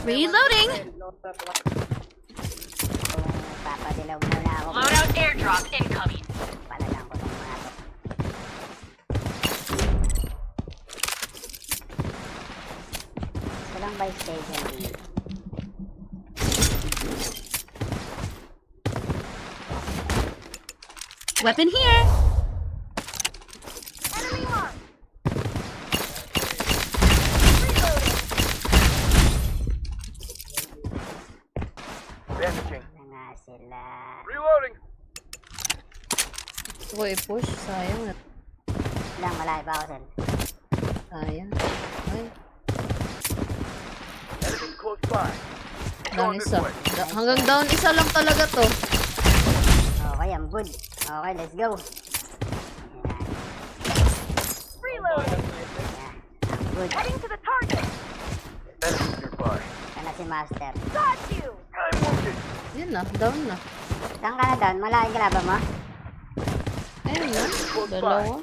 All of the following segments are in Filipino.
Reloading! Papadilaw muna ako. Loadout airdrop incoming. Palalang ko ng mga to. Gusto lang by station dito. Weapon here! Enemy mark! Bandaging. Na nga sila. Reloading. Gusto ko i-push. Sayang na. Lang, malayo pa ako sir. Sayang. Ay, Enemy close by. down isa. Hanggang down isa lang talaga to. Okay, I'm good. Okay, let's go. Reloading! I'm good. Heading to the target! Enemy nearby. Kana si Master. Got you! I'm wounded. Yun na, down na. Saan ka na down? Malaking kalaban mo? Ayun na, dalawa.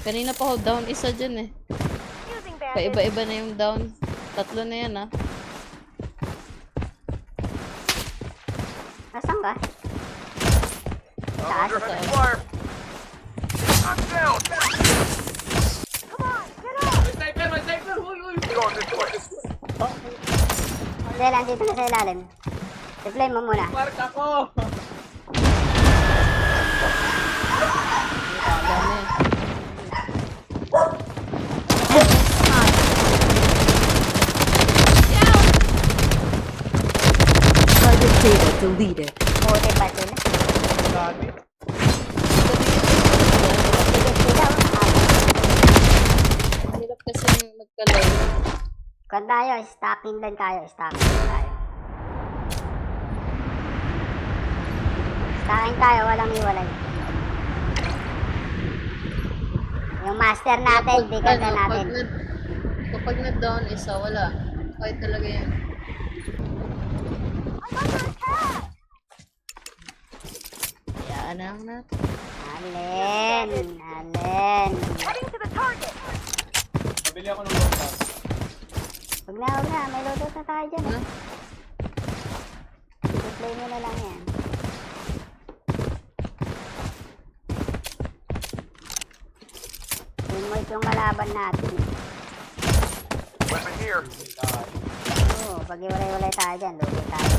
Kanina pa ako down isa dyan eh. Using bandage. Paiba-iba na yung down. Tatlo na yan ah. Nasaan ka? I'm Taas. under heavy fire. I'm down. Come on, get up! Going this way. Dahil andito na sa ilalim. Deploy mo muna. Dami. Target data deleted. Puti pa sila. Sige sila. Hirap kasi magkalayo. Kung tayo, stacking din tayo. Stacking din tayo. Stacking tayo, walang iwalay. Yung master natin, di kanta natin. Kapag na-down isa, wala. Fight talaga yan. Hayaan na lang natin. Alin. Alin. Heading to the target! Pabili ako ng loadout. Huwag na, huwag na. May loadout na tayo dyan. Ano? Deploy mo na lang yan. Teammate yung kalaban natin. Weapon here. Oo, pag iwalay-walay tayo dyan, lugi tayo.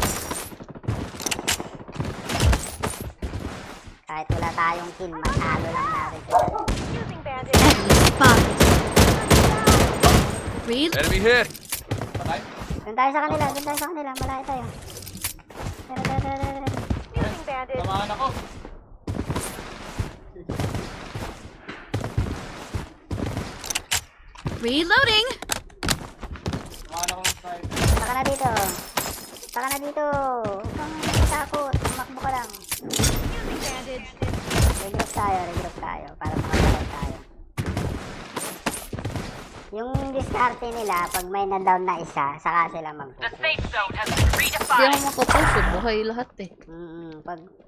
Kahit wala tayong kill, matalo lang natin sila. Using bandage. Spotted. Enemy hit. Patay? Doon tayo sa kanila, doon tayo sa kanila. Malayo tayo. Tara, tara, tara, tara. Using bandage. Samahan ako. Reloading! Samahan ako ng sniper. Saka na dito. Saka na dito. Huwag kang takot. Tumakbo ka lang. Using bandage. Regroup tayo. Para makagalan tayo. Yung diskarte nila, pag may na-down na isa, saka sila The mag-focus. safe zone has been Hindi redefined. ako makapush eh. Buhay lahat eh.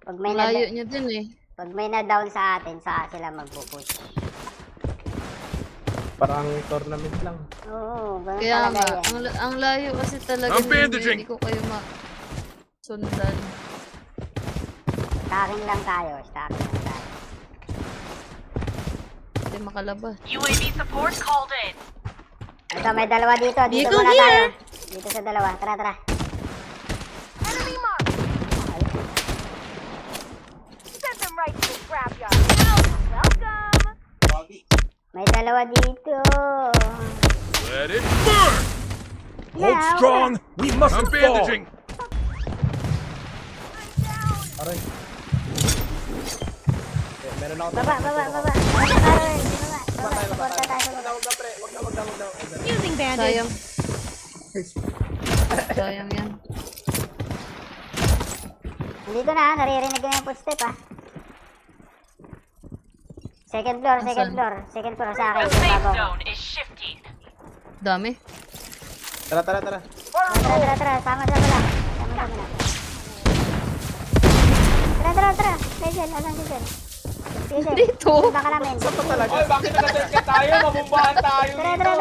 Pag may Layo niya din eh. pag may na-down sa atin, saka sila mag-push. Parang tournament lang. Oo, ganun Kaya talaga nga, yan. ang layo kasi talaga I'm ninyo, bandaging. hindi ko kayo sundan. Stacking lang tayo. Hindi makalabas. UAV support called in. Ito, may dalawa dito. Dito Vehicle muna here. tayo. Dito sa dalawa. Tara. Enemy mark. Ay, Send them right to the scrapyard. Welcome. Bobby. may dalawa dito. Let it burn. Hold strong. We mustn't fall. I'm bandaging. Aray. Eh, meron ako. Baba. Baba. Suporta tayo. Wag na. Using bandage. Sayang. Sayang yan. Dito na, naririnig ko yung footstep ah. Second floor sa akin. The safe Bago. zone is shifting. Dami. Tara. Tara. Sama lang. Tara. Legend, asan si Jen? Dito. Baka namin. Oy, bakit nag-attack ka tayo? Mabumbahan tayo Tara. dito.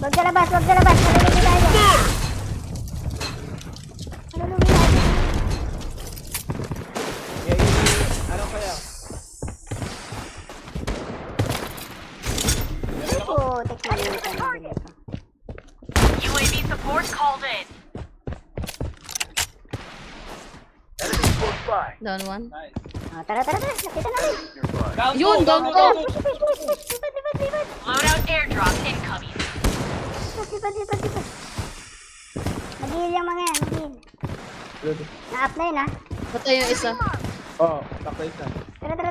Huwag sa labas, huwag sa labas. Malulugi tayo. Malulugi tayo. Ano kaya? Putik na rin ito. UAV support called in. Enemy close by. Down one. Nice. Tara, tara, tara. Nakita natin. Nearby. Yun, down ko! Lipat. Loadout airdrop incoming. Lipat. Mag-heal yung mga yan, mag-heal. Na-up na yun, ha? Patay yung isa. Oo, taktay na.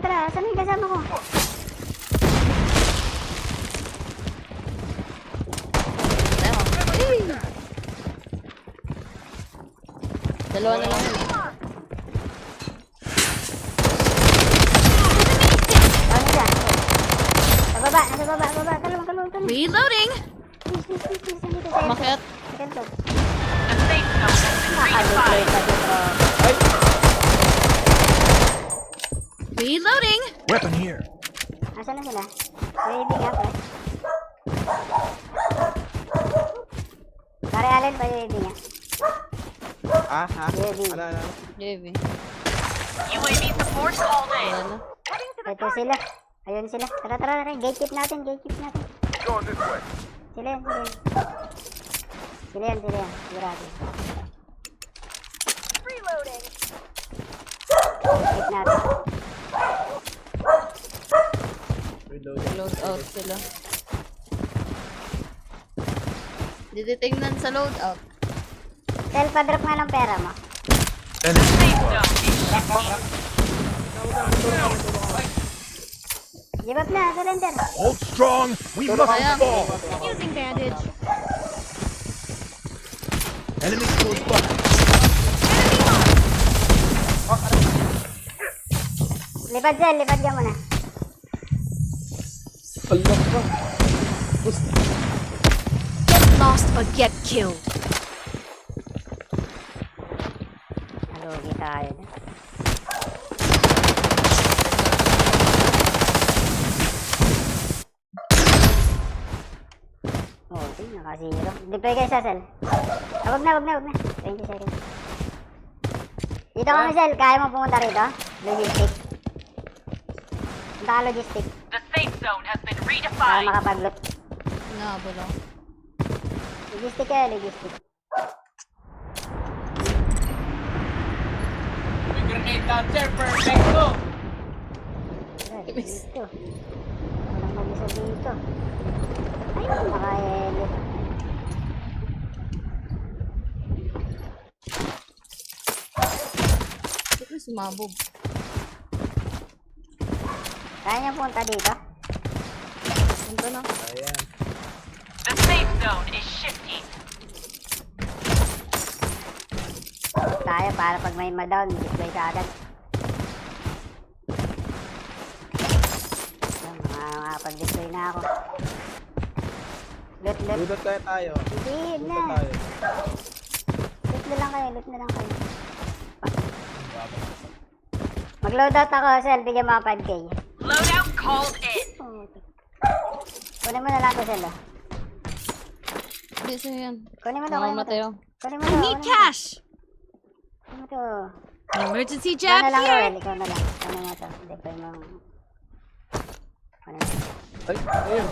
Tara. Saan yung kasama ko? Patay ako. Ay! Dalawa na lang yun eh. Ano dyan? Nasa baba. Talong. Reloading. Please. Nandito sa'yo. Umakyat. Second floor. The safe zone has been Nakadeploy redefined. pa dito. Reloading. Weapon here. Nasaan na sila? Waving nga pa. Pare Allen pa waving nga. Ah, ha? Heavy. Ano? JV. UAV support called in. Wala na. Ito sila. Ayun sila. Tara. Gatekeep natin. Going this way. Sila yan. Sigurado. Reloading. Gatekeep natin. Reload. Load out sila. Hindi titingnan sa load out. Sel, pa-drop nga ng pera mo. Enemy Safe zone is shifting. Give up na. Surrender. Hold strong. We must Sayang. fall. Using bandage. Enemy close by. Lipad ka muna. Palok ka. Get lost or get killed. Nalugi tayo. Oh, naka-zero. Deploy kayo sa Sel. Wag na. 20 seconds. Dito ka na, Sel. Kaya mo pumunta rito? Logistic. Punta ka logistic. The safe zone has been Para redefined. makapag-loot. Nahabol ako. Logistic kaya, logistic. Grenade launcher, perfecto! Dito. Walang mag-isa dito. Ayun, naka-hello. Ito sumabog. Kaya niya punta dito? Punta na. Ayan. The safe zone is shifting. Tayo para pag may ma-down, display ka agad. Ayan, makakapag-display na ako. Loot. Dudot kaya tayo. Hindi Dudot na. tayo. Loot na lang kayo. Mag-loadout ako, Sel. Bigyan mo ako 5K. Loadout called in. Kunin mo na lang ito, Sel. Oh. Busy yan. Kunin mo to. I Kunin need mo to. cash. Kunin mo to. Emergency Ikaw jab na lang, here. Roel. Ikaw na lang. Kunin mo to. Deploy mo. Kunin mo. Ay, ayun.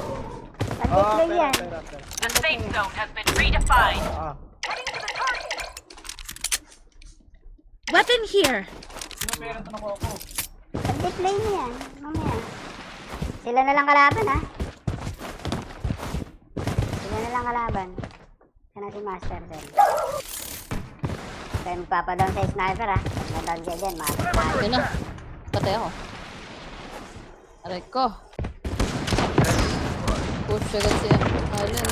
Pag-deploy yan. Pera. The safe zone has been redefined. Ah. Weapon here. Pag-deploy mo yan. Mamaya. Sila na lang kalaban, ha? Sila na lang kalaban. Sana si Master, Sel. Kaya magpapadown sa sniper, ha? Pag na-down siya dyan, makakapag. Yun na. Patay ako. Aray ko. Push agad siya. Alin.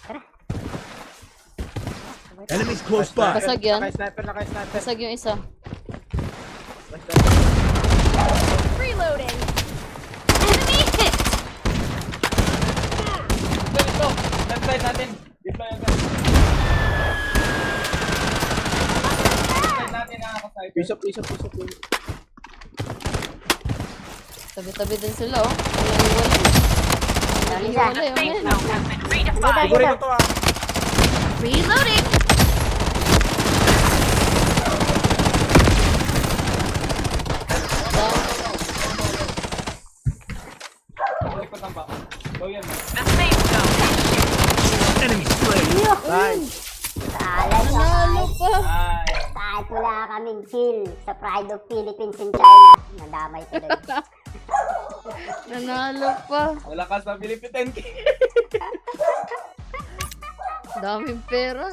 Tara. Enemies close by. Basag yan. Naka-sniper. Basag yung isa. Reloading. Enemy hit. Ito. Left side natin. Deploy agad. Left side natin nakaka-sniper. Pisop. Tabi-tabi din sila oh. Walang iwalay. Down Walang isa. iwalay. Safe Oh, zone has been Dito, Siguro dito. ito to Reloading. Likod ng baka. Low yan. Enemy slain. Nice. Salas siya, Nanalo guys. pa. Nice. Kahit wala kaming kill sa Pride of Philippines in China. Nadamay tuloy. Nanalo pa. Ang lakas ng Philippine 10K. Daming pera.